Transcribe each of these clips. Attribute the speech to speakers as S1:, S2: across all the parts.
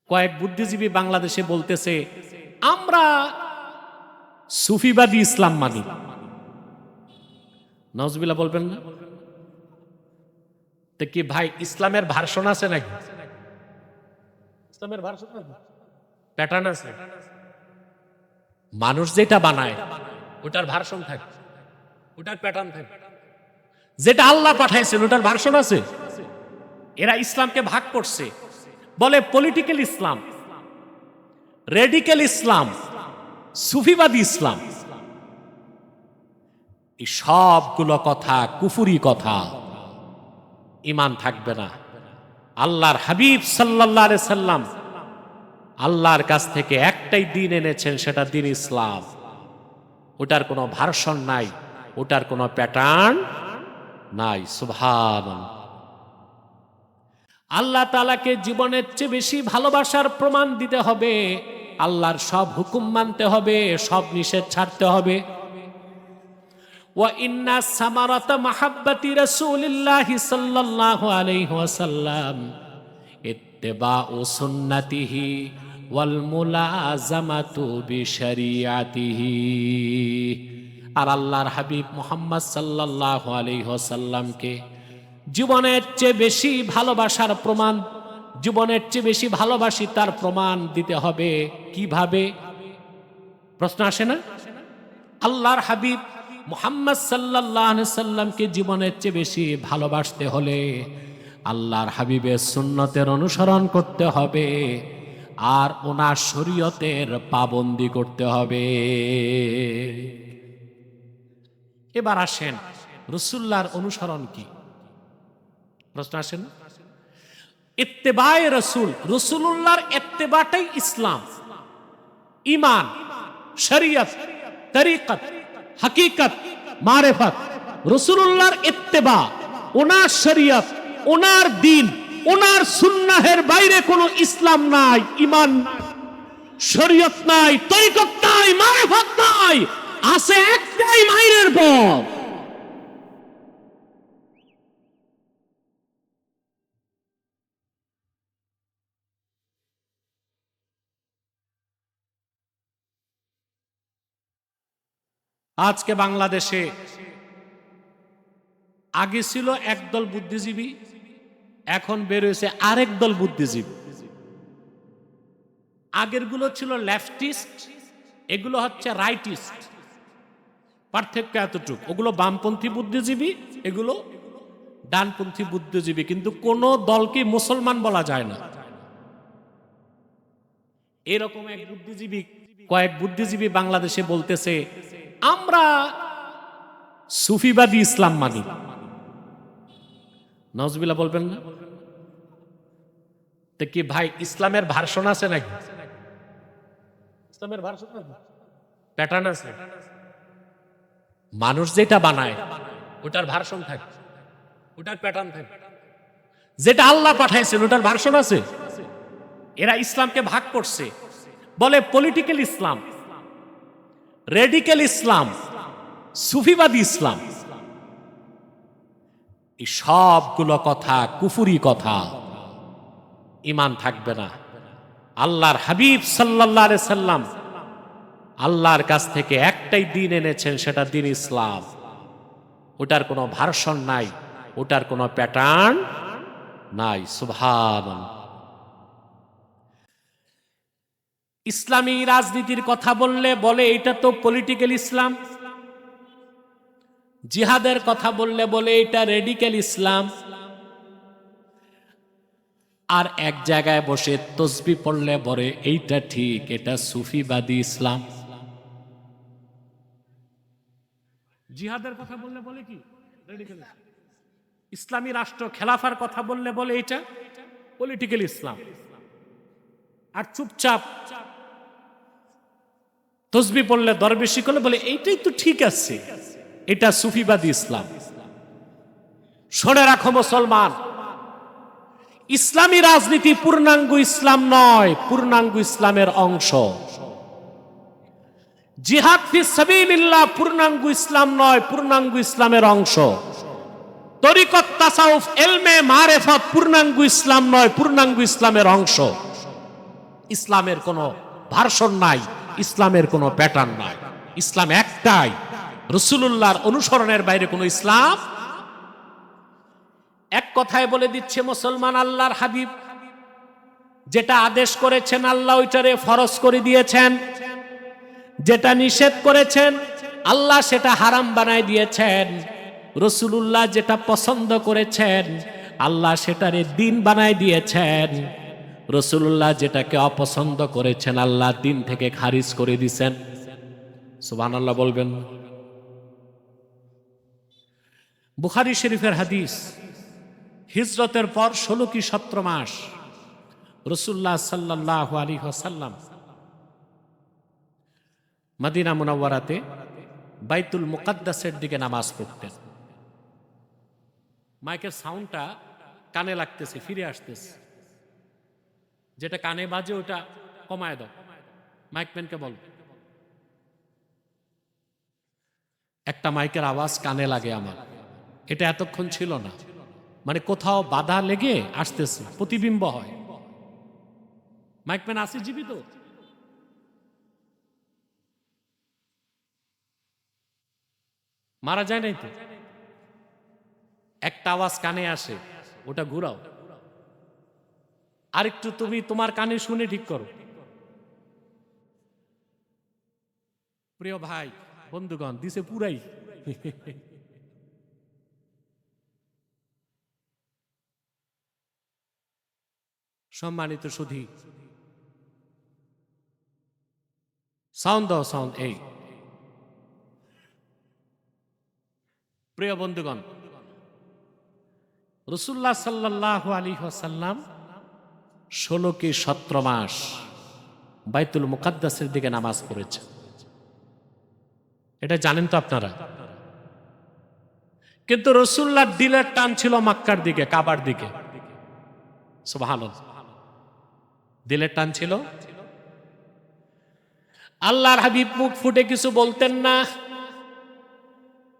S1: কয়েক বুদ্ধিজীবী বাংলাদেশে বলতেছে আমরা সুফিবাদী ইসলাম মানি। নাউজুবিল্লাহ বলবেন না? তো কি ভাই ইসলামের ভার্সন আছে নাকি? ইসলামের ভার্সন আছে, প্যাটার্ন আছে। মানুষ যেটা বানায় ওটার ভার্সন থাকে, ওটার প্যাটার্ন থাকে। যেটা আল্লাহ পাঠাইছেন ওটার ভার্সন আছে। এরা ইসলামকে ভাগ করছে, বলে পলিটিক্যাল ইসলাম, রেডিক্যাল ইসলাম, সুফিবাদী ইসলাম। এই সবগুলো কথা কুফুরি কথা, ঈমান থাকবে না। আল্লাহর হাবিব সাল্লাল্লাহু আলাইহি সাল্লাম আল্লাহর কাছ থেকে একটাই দিন এনেছেন, সেটা দিন ইসলাম। ওটার কোনো ভার্সন নাই, ওটার কোনো প্যাটার্ন নাই। সুবহানাল্লাহ। আল্লাহ তাআলাকে জীবনের চেয়ে বেশি ভালোবাসার প্রমাণ দিতে হবে। আল্লাহর সব হুকুম মানতে হবে, সব নিষেধ ছাড়তে হবে। ওয়া ইন্না সামারাতা মাহাব্বাতি রাসূলিল্লাহি সাল্লাল্লাহু আলাইহি ওয়াসাল্লাম ইত্তিবাউ সুন্নাতিহি ওয়াল মুলাযামাতু বিশরিয়াতিহি। আর আল্লাহর হাবিব মুহাম্মদ সাল্লাল্লাহু আলাইহি ওয়াসাল্লামকে জীবনের চেয়ে বেশি ভালোবাসার প্রমাণ, জীবনের চেয়ে বেশি ভালোবাসি তার প্রমাণ দিতে হবে। কিভাবে? প্রশ্ন আসে না? আল্লাহর হাবিব মুহাম্মদ সাল্লাল্লাহু আলাইহি সাল্লামকে জীবনের চেয়ে বেশি ভালোবাসতে হলে আল্লাহর হাবিবের সুন্নতের অনুসরণ করতে হবে, আর ওনার শরীয়তের পাবন্দি করতে হবে। এবার আসেন রাসূলুল্লাহর অনুসরণ কি? প্রশ্ন আসেন। ইত্তেবায়ে রাসূল, রাসূলুল্লাহর ইত্তেবাটাই ইসলাম, ঈমান, শরীয়ত, তরিকত, হাকিকত, মারিফত। রাসূলুল্লাহর ইত্তেবা, ওনার শরীয়ত, ওনার দ্বীন, ওনার সুন্নাহের বাইরে কোনো ইসলাম নাই, ঈমান নাই, শরীয়ত নাই, তরিকত নাই, মারিফত নাই। আছে একটাই মাইরের পথ। আজকে বাংলাদেশে আগে ছিল একদল বুদ্ধিজীবী, এখন বের হয়েছে আরেক দল বুদ্ধিজীবী। আগের গুলো ছিল লেফটিস্ট, এগুলো হচ্ছে রাইটিস্ট। পার্থক্য এতটুকু, ওগুলো বামপন্থী বুদ্ধিজীবী, এগুলো ডানপন্থী বুদ্ধিজীবী। কিন্তু কোন দলকে মুসলমান বলা যায় না। এরকম এক বুদ্ধিজীবী, কয়েক বুদ্ধিজীবী বাংলাদেশে বলতেছে আমরা সুফিবাদী ইসলাম মানি। নাউজুবিল্লাহ বলবেন না? তো কি ভাই ইসলামের ভার্সন আছে নাকি? ইসলামের ভার্সন আছে, প্যাটার্ন আছে। মানুষ যেটা বানায় ওটার ভার্সন থাকে, ওটার প্যাটার্ন থাকে। যেটা আল্লাহ পাঠাইছেন ওটার ভার্সন আছে। এরা ইসলামকে ভাগ করছে, বলে পলিটিক্যাল ইসলাম, রেডিক্যাল ইসলাম, সুফিবাদী ইসলাম। এই সবগুলো কথা কুফুরি কথা, ঈমান থাকবে না। আল্লাহর হাবিব সাল্লাল্লাহু আলাইহি সাল্লাম আল্লাহর কাছ থেকে একটাই দিন এনেছেন, সেটা দিন ইসলাম। ওটার কোনো ভার্সন নাই, ওটার কোনো প্যাটার্ন নাই। সুবহানাল্লাহ। ইসলামী রাজনীতির কথা বললে বলে এটা তো পলিটিক্যাল ইসলাম। জিহাদের কথা বললে বলে এটা রেডিক্যাল ইসলাম। আর এক জায়গায় বসে তসবিহ পড়লে বলে এইটা ঠিক, এটা সুফিবাদী ইসলাম। জিহাদের কথা বললে বলে কি রেডিক্যাল ইসলাম। ইসলামী রাষ্ট্র খেলাফার কথা বললে বলে এটা পলিটিক্যাল ইসলাম। আর চুপচাপ তসবিহ পড়লে দরবেশি করলে বলে এইটাই তো ঠিক আছে, এটা সুফিবাদী ইসলাম। শুনে রাখো মুসলমান, ইসলামী রাজনীতি পূর্ণাঙ্গ ইসলাম নয়, পূর্ণাঙ্গ ইসলামের অংশ। জিহাদ ফি সাবিলিল্লাহ পূর্ণাঙ্গ ইসলাম নয়, পূর্ণাঙ্গ ইসলামের অংশ। তরিকত, তাসাউফ, ইলমে মারিফত পূর্ণাঙ্গ ইসলাম নয়, পূর্ণাঙ্গ ইসলামের অংশ। ইসলামের কোনো ভার্সন নাই, ইসলামের কোনো প্যাটার্ন নাই। ইসলাম একটাই, রাসূলুল্লাহর অনুসরণের বাইরে কোনো ইসলাম। এক কথায় বলে দিচ্ছে মুসলমান, আল্লাহর হাবিব যেটা আদেশ করেছেন আল্লাহ ওইটারে ফরজ করে দিয়েছেন, যেটা নিষেধ করেছেন আল্লাহ সেটা হারাম বানায় দিয়েছেন। রাসূলুল্লাহ যেটা পছন্দ করেছেন আল্লাহ সেটারে দিন বানায় দিয়েছেন। রাসূলুল্লাহ যেটাকে অপছন্দ করেছেন আল্লাহ দিন থেকে খারিজ করে দিয়েছেন। সুবহানাল্লাহ বলবেন। বুখারী শরীফের হাদিস, হিজরতের পর 16 কি 17 মাস রাসূলুল্লাহ সাল্লাল্লাহু আলাইহি ওয়াসাল্লাম মদিনা মুনাওয়ারাতে বাইতুল মুকাদ্দাসের দিকে নামাজ পড়তেন। মাইকের সাউন্ডটা কানে লাগতেছে, ফিরে আসতেছে, যেটা কানে বাজে ওটা কমায় দাও। মাইকম্যানকে বল, একটা মাইকের আওয়াজ কানে লাগে আমার, এটা এতক্ষণ ছিল না, মানে কোথাও বাধা লেগে আসতেছে, প্রতিবিম্ব হয়। মাইকম্যান আছে জীবিত? মারা যায় নাই তো? একটা আওয়াজ কানে আসে, ওটা ঘুরাও, আরেকটু তুমি তোমার কানে শুনে ঠিক করো। প্রিয় ভাই বন্ধুগণ, দিছে পুরাই। সম্মানিত সুধী, সাউন্ড দাও, সাউন্ড। এই প্রিয় বন্ধুগণ, রাসূলুল্লাহ সাল্লাল্লাহু আলাইহি ওয়াসাল্লাম 16 কি 17 মাস বাইতুল মুকাদ্দাসের দিকে নামাজ পড়েছে। এটা জানেন তো আপনারা? কিন্তু রাসূলুল্লাহর দিলের টান ছিল মক্কার দিকে, কাবার দিকে। সুবহানাল্লাহ, দিলের টান ছিল। আল্লাহর হাবিব মুখ ফুটে কিছু বলতেন না,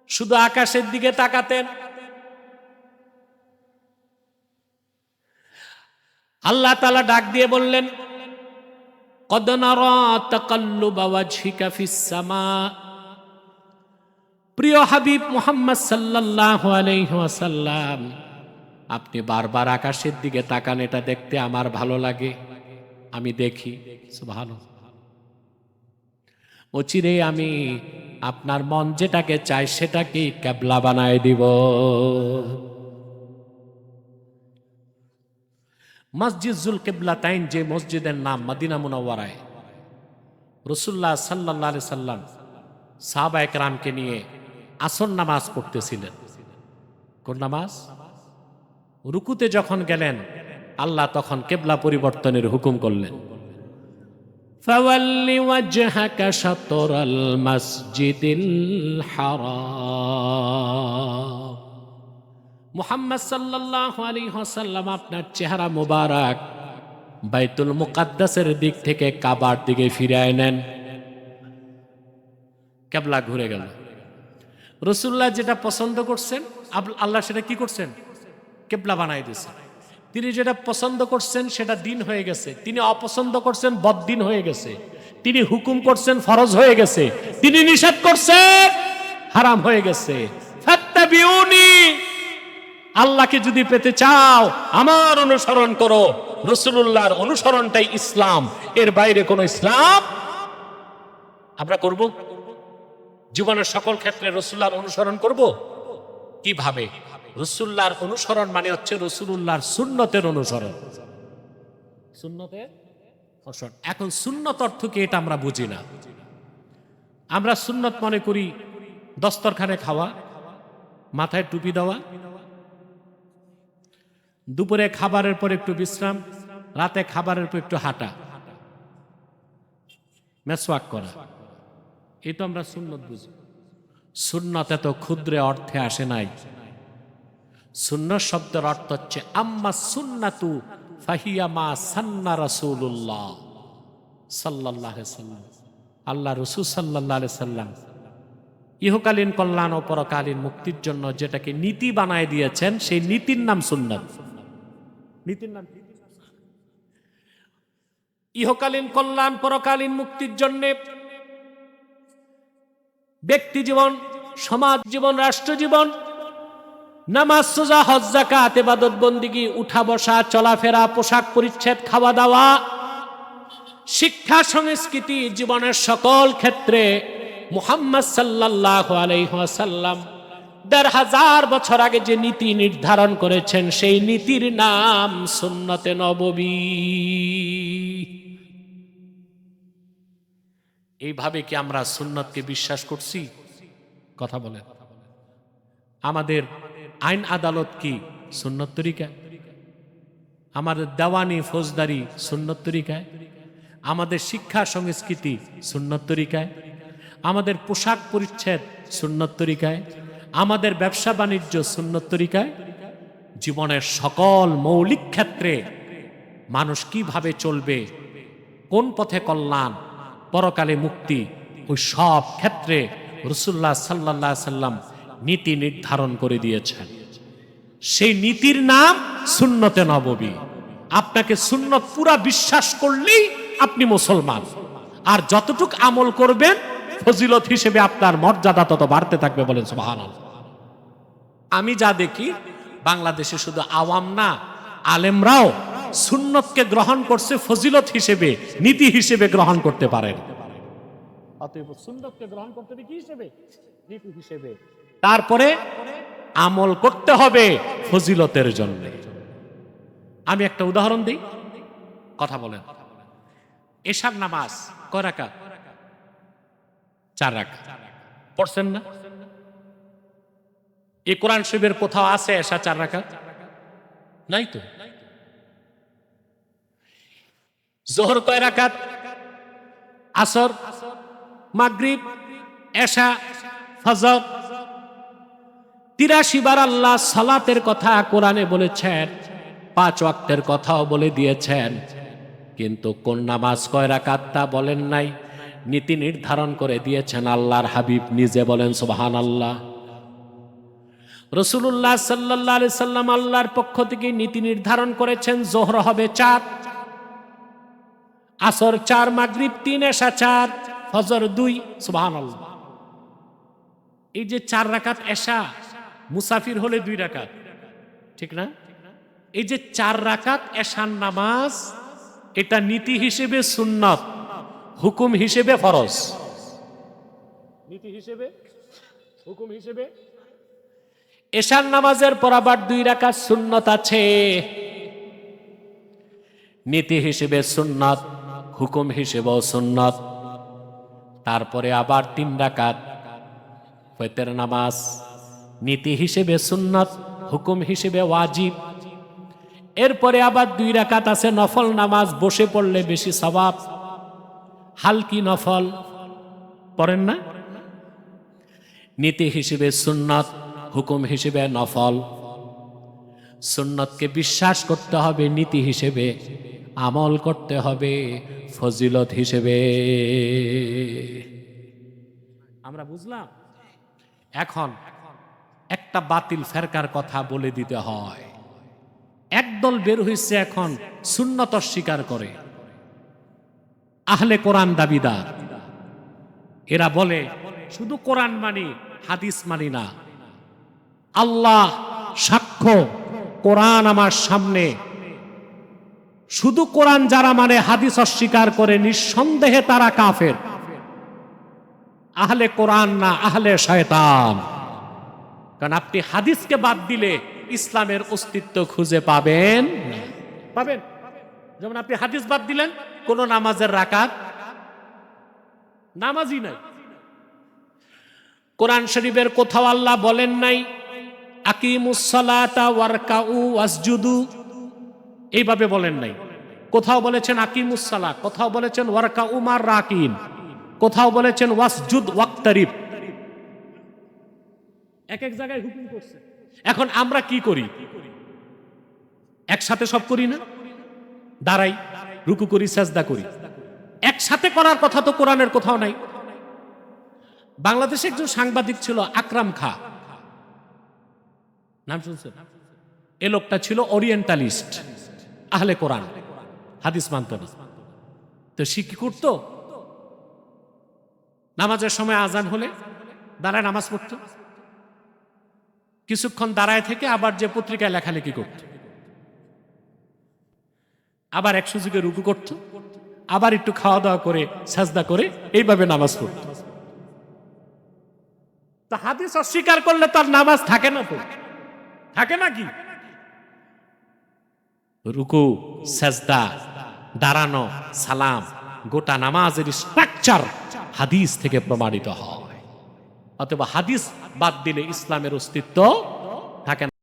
S1: শুধু আকাশের দিকে তাকাতেন। আল্লাহ তাআলা ডাক দিয়ে বললেন, কদ নারা তাকাল্লুবা ওয়াজহিকা ফিস সামা। প্রিয় হাবিব মুহাম্মদ সাল্লাল্লাহু আলাইহি ওয়াসাল্লাম, আপনি বারবার আকাশের দিকে তাকান, এটা দেখতে আমার ভালো লাগে, আমি দেখি। সুবহানাল্লাহ। অচিরে আমি আপনার মন যেটাকে চায় সেটাকে কিবলা বানায় দিব। মসজিদ জুল কিবলাতাইন, যে মসজিদের নাম মদিনা মুনাওয়ারায় রাসূলুল্লাহ সাল্লাল্লাহু আলাইহি সাল্লাম সাহাবায়ে কেরামকে নিয়ে আসর নামাজ পড়তেছিলেন। কোন নামাজ? রুকুতে যখন গেলেন আল্লাহ তখন কিবলা পরিবর্তনের হুকুম করলেন। ফাওয়াল্লি ওয়াজহাকা শাতরাল মাসজিদিল হারাম। মুহাম্মদ সাল্লাল্লাহু আলাইহি ওয়াসাল্লাম আপনার চেহারা মোবারক বাইতুল মুকাদ্দাসের দিক থেকে কাবার দিকে ফিরিয়ে নেন। কিবলা ঘুরে গেল। রাসূলুল্লাহ যেটা পছন্দ করছেন আল্লাহ সেটা কি করছেন? কিবলা বানাই দিয়েছেন। তিনি যেটা পছন্দ করছেন সেটা দিন হয়ে গেছে, তিনি অপছন্দ করছেন বদ্দিন হয়ে গেছে। তিনি হুকুম করছেন ফরজ হয়ে গেছে, তিনি নিষেধ করছেন হারাম হয়ে গেছে। ফাত্তাবিউনি, আল্লাহকে যদি পেতে চাও আমার অনুসরণ করো। রাসূলুল্লাহর অনুসরণটাই ইসলাম, এর বাইরে কোনো ইসলাম আমরা করব? জীবনের সকল ক্ষেত্রে রাসূলুল্লাহর অনুসরণ করব। কিভাবে? রাসূলুল্লাহর অনুসরণ মানে হচ্ছে রাসূলুল্লাহর সুন্নতের অনুসরণ। সুন্নতের অনুসরণ। এখন সুন্নত অর্থ কি এটা আমরা বুঝি না। আমরা সুন্নত মনে করি দস্তরখানে খাওয়া, মাথায় টুপি দেওয়া, দুপুরে খাবারের পর একটু বিশ্রাম, রাতে খাবারের পর একটু হাঁটা, মেসওয়াক করা, এই তো আমরা সুন্নত বুঝি। সুন্নত এত ক্ষুদ্র অর্থে আসে নাই। সুন্নত শব্দের অর্থ হচ্ছে আম্মা সুন্নাতু ফাহিয়া মা সান্না রাসূলুল্লাহ সাল্লাল্লাহু আলাইহি সাল্লাম। আল্লাহ রাসূল সাল্লাল্লাহু আলাইহি সাল্লাম ইহকালীন কল্যাণ ও পরকালীন মুক্তির জন্য যেটাকে নীতি বানায় দিয়েছেন সেই নীতির নাম সুন্নাত। নীতির নাম ইহকালীন কল্যাণ পরকালীন মুক্তির জন্য ব্যক্তি জীবন, সমাজ জীবন, রাষ্ট্র জীবন, নামাজ, রোজা, হজ, যাকাত, ইবাদত বন্দেগী, উঠা বসা, চলাফেরা, পোশাক পরিচ্ছদ, খাওয়া দাওয়া, শিক্ষা, সংস্কৃতি, জীবনের সকল ক্ষেত্রে মুহাম্মদ সাল্লাল্লাহু আলাইহি ওয়াসাল্লাম ১৫০০ বছর আগে যে নীতি নির্ধারণ করেছেন, সেই নীতির নাম সুন্নতে নববী। এইভাবে কি আমরা সুন্নতকে বিশ্বাস করছি? কথা বলেন। আমাদের আইন আদালত কি সুন্নত তরিকা? আমাদের দেওয়ানি ফৌজদারি সুন্নত তরিকায়? আমাদের শিক্ষা সংস্কৃতি সুন্নত তরিকায়? আমাদের পোশাক পরিচ্ছদ সুন্নত তরিকায়? আমাদের ব্যবসা বাণিজ্য সুন্নত তরিকায়? জীবনের সকল মৌলিক ক্ষেত্রে মানুষ কিভাবে চলবে, কোন পথে কল্যাণ, পরকালে মুক্তি, ওই সব ক্ষেত্রে রাসূলুল্লাহ সাল্লাল্লাহু আলাইহি সাল্লাম নীতি নির্ধারণ করে দিয়েছেন। সেই নীতির নাম সুন্নতে নববী। আপনাকে সুন্নত পুরা বিশ্বাস করলেই আপনি মুসলমান, আর যতটুক আমল করবেন ফজিলত হিসেবে আপনার মর্যাদা তত বাড়তে থাকবে। বলেন সুবহানাল্লাহ। আমি যা দেখি বাংলাদেশে শুধু আওয়াম না, আলেমরাও সুন্নতকে গ্রহণ করছে ফজিলত হিসেবে, নীতি হিসেবে গ্রহণ করতে পারেন। অতএব সুন্নতকে গ্রহণ করতে হবে কি হিসেবে? নীতি হিসেবে। তারপরে আমল করতে হবে ফজিলতের জন্য। আমি একটা উদাহরণ দিই, কথা বলেন। এশার নামাজ কয় রাকাত? 4 রাকাত। পড়ছেন না? এই কোরআন শরীফের কোথাও আছে এশা 4 রাকাত? নাই তো। যোহর কয় রাকাত? আসর, মাগরিব, এশা, ফজর। ৮৩ বার আল্লাহ সালাতের কথা কোরআনে বলেছেন, 5 ওয়াক্তের কথাও বলে দিয়েছেন, কিন্তু কোন নামাজ কয় রাকাত তা বলেন নাই। নীতি নির্ধারণ করে দিয়েছেন আল্লাহর হাবিব নিজে। বলেন সুবহানাল্লাহ। রাসূলুল্লাহ সাল্লাল্লাহু আলাইহি সাল্লাম আল্লাহর পক্ষ থেকে নীতি নির্ধারণ করেছেন, যোহর হবে 4, আসর 4, মাগরিব 3, এশা 4, ফজর 2। সুবহানাল্লাহ। এই যে 4 রাকাত এশা, মুসাফির হলে 2 রাকাত, ঠিক না? এই যে 4 রাকাত এশার নামাজ, এটা নীতি হিসেবে সুন্নত, হুকুম হিসেবে ফরজ। নীতি হিসেবে, হুকুম হিসেবে। এশার নামাজের পর আবার 2 রাকাত সুন্নত আছে, নীতি হিসেবে সুন্নত, হুকুম হিসেবেও সুন্নত। তারপরে আবার 3 রাকাত ফজরের নামাজ, নীতি হিসেবে সুন্নত, হুকুম হিসেবে ওয়াজিব। এরপরে আবার 2 রাকাত আছে নফল নামাজ, বসে পড়লে বেশি সওয়াব, হালকি নফল পড়েন না? নীতি হিসেবে সুন্নত, হুকুম হিসেবে নফল। সুন্নতকে বিশ্বাস করতে হবে নীতি হিসেবে, আমল করতে হবে ফজিলত হিসেবে। আমরা বুঝলাম? এখন একটা বাতিল ফেরকার কথা বলে দিতে হয়। একদল বের হয়েছে এখন সুন্নত অস্বীকার করে, আহলে কোরআন দাবিদার। এরা বলে শুধু কোরআন মানি, হাদিস মানি না। আল্লাহ সাক্ষ্য, কোরআন আমার সামনে। শুধু কোরআন যারা মানে, হাদিস অস্বীকার করে, নিঃসন্দেহে তারা কাফের। আহলে কোরআন না, আহলে শয়তান। কারণ আপনি হাদিসকে বাদ দিলে ইসলামের অস্তিত্ব খুঁজে পাবেন না। পাবেন? যেমন আপনি হাদিস বাদ দিলেন, কোন নামাজের রাকাত নামাজই নাই। কোরআন শরীফের কোথাও আল্লাহ বলেন নাই আকিমুস সালাতা ওয়ারকাউ ওয়াসজুদু, এইভাবে বলেন নাই। কোথাও বলেছেন আকিমুস সালাত, কোথাও বলেছেন ওয়ারকাউ মার রাকিন, কোথাও বলেছেন ওয়াসজুদ ওয়াক্তারিব। এক এক জায়গায় হুকুম করছে। এখন আমরা কি করি? একসাথে সব করি না? দাঁড়াই, রুকু করি, সাজদা করি। একসাথে করার কথা তো কোরআনের কোথাও নাই। বাংলাদেশে একজন সাংবাদিক ছিল আকরাম খা, নাম শুনছেন? এ লোকটা ছিল ওরিয়েন্টালিস্ট, আহলে কোরআন, হাদিস মানত না। তো সে কি করতো? নামাজের সময় আজান হলে দাঁড়ায় নামাজ পড়তো, কিছুক্ষণ দাঁড়ায় থেকে আবার যে পত্রিকায় লেখালেখি করত, আবার এক সুযোগে রুকু করত, আবার একটু খাওয়া দাওয়া করে সাজদা করে এইভাবে নামাজ পড়ত। তা হাদিস অস্বীকার করলে তার নামাজ থাকে না, তো থাকে নাকি? রুকু, সাজদা, দাঁড়ানো, সালাম, গোটা নামাজের স্ট্রাকচার হাদিস থেকে প্রমাণিত হয়। অথবা হাদিস বাদ দিলে ইসলামের অস্তিত্ব থাকে না।